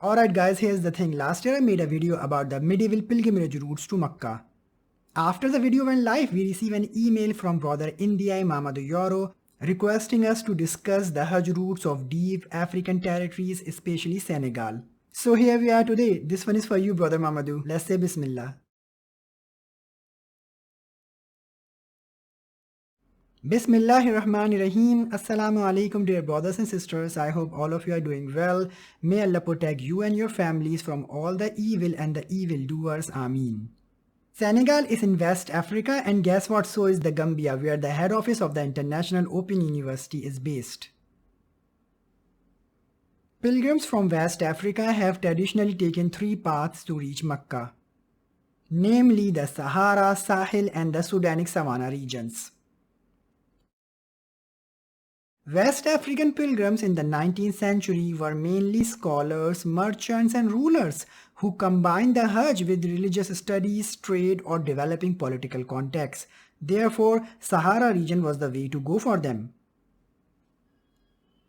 Alright guys, here's the thing. Last year I made a video about the medieval pilgrimage routes to Makkah. After the video went live, we received an email from brother India Mamadou Yoro requesting us to discuss the Hajj routes of deep African territories, especially Senegal. So here we are today. This one is for you, brother Mamadou. Let's say Bismillah. Bismillahirrahmanirrahim. Assalamu alaikum, dear brothers and sisters. I hope all of you are doing well. May Allah protect you and your families from all the evil and the evildoers. Ameen. Senegal is in West Africa, and guess what? So is the Gambia, where the head office of the International Open University is based. Pilgrims from West Africa have traditionally taken three paths to reach Makkah, namely the Sahara, Sahel, and the Sudanic Savannah regions. West African pilgrims in the 19th century were mainly scholars, merchants, and rulers who combined the Hajj with religious studies, trade, or developing political contexts. Therefore, Sahara region was the way to go for them.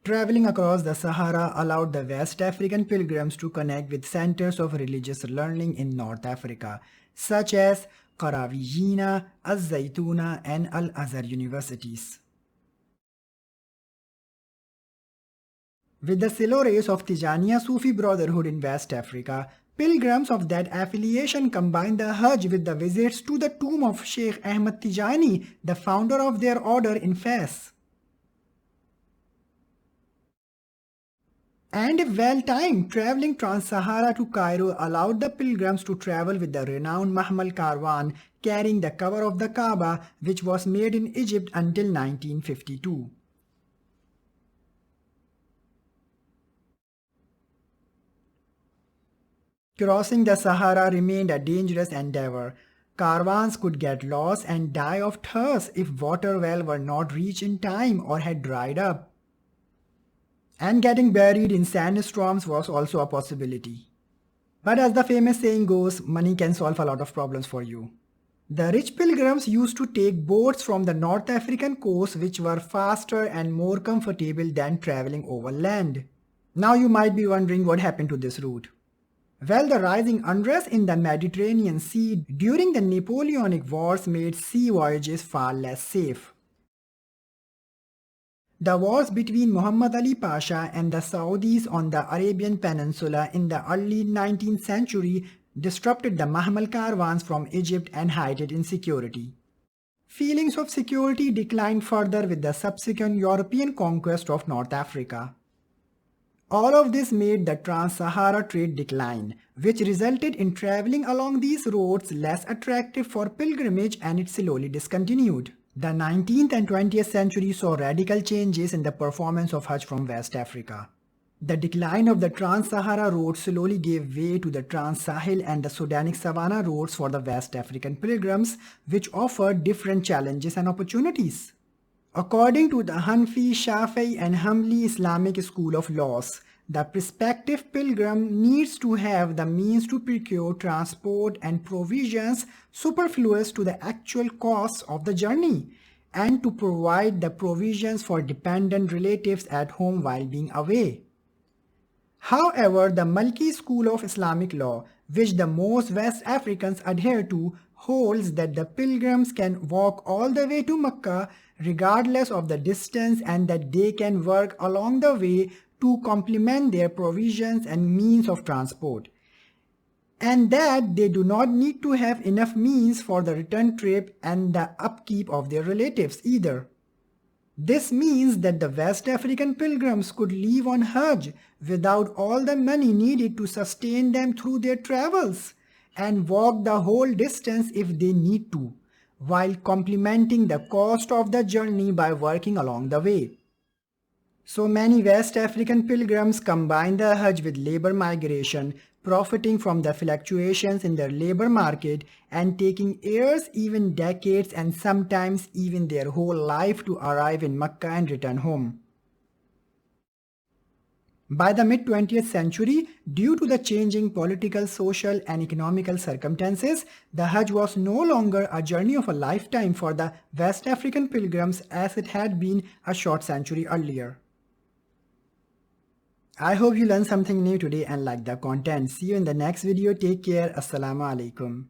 Traveling across the Sahara allowed the West African pilgrims to connect with centers of religious learning in North Africa, such as Qarawiyina, Az-Zaytuna, and Al-Azhar universities. With the slow race of Tijaniya Sufi Brotherhood in West Africa, pilgrims of that affiliation combined the Hajj with the visits to the tomb of Sheikh Ahmad Tijani, the founder of their order in Fez. And if well timed, traveling trans-Sahara to Cairo allowed the pilgrims to travel with the renowned Mahmal Karwan carrying the cover of the Kaaba, which was made in Egypt until 1952. Crossing the Sahara remained a dangerous endeavor. Caravans could get lost and die of thirst if water wells were not reached in time or had dried up. And getting buried in sandstorms was also a possibility. But as the famous saying goes, money can solve a lot of problems for you. The rich pilgrims used to take boats from the North African coast, which were faster and more comfortable than traveling over land. Now you might be wondering what happened to this route. Well, the rising unrest in the Mediterranean Sea during the Napoleonic Wars made sea voyages far less safe. The wars between Muhammad Ali Pasha and the Saudis on the Arabian Peninsula in the early 19th century disrupted the Mahmal caravans from Egypt and heightened insecurity. Feelings of security declined further with the subsequent European conquest of North Africa. All of this made the trans-Sahara trade decline, which resulted in traveling along these roads less attractive for pilgrimage, and it slowly discontinued. The 19th and 20th century saw radical changes in the performance of Hajj from West Africa. The decline of the trans-Sahara roads slowly gave way to the trans-Sahel and the Sudanic Savannah roads for the West African pilgrims, which offered different challenges and opportunities. According to the Hanfi, Shafi'i, and Hanbali Islamic school of laws, the prospective pilgrim needs to have the means to procure transport and provisions superfluous to the actual costs of the journey, and to provide the provisions for dependent relatives at home while being away. However, the Maliki school of Islamic law, which the most West Africans adhere to, holds that the pilgrims can walk all the way to Makkah regardless of the distance, and that they can work along the way to complement their provisions and means of transport, and that they do not need to have enough means for the return trip and the upkeep of their relatives either. This means that the West African pilgrims could leave on Hajj without all the money needed to sustain them through their travels, and walk the whole distance if they need to, while complementing the cost of the journey by working along the way. So many West African pilgrims combine the Hajj with labor migration, profiting from the fluctuations in their labor market and taking years, even decades, and sometimes even their whole life to arrive in Makkah and return home. By the mid-20th century, due to the changing political, social, and economical circumstances, the Hajj was no longer a journey of a lifetime for the West African pilgrims as it had been a short century earlier. I hope you learned something new today and like the content. See you in the next video. Take care. Assalamu alaikum.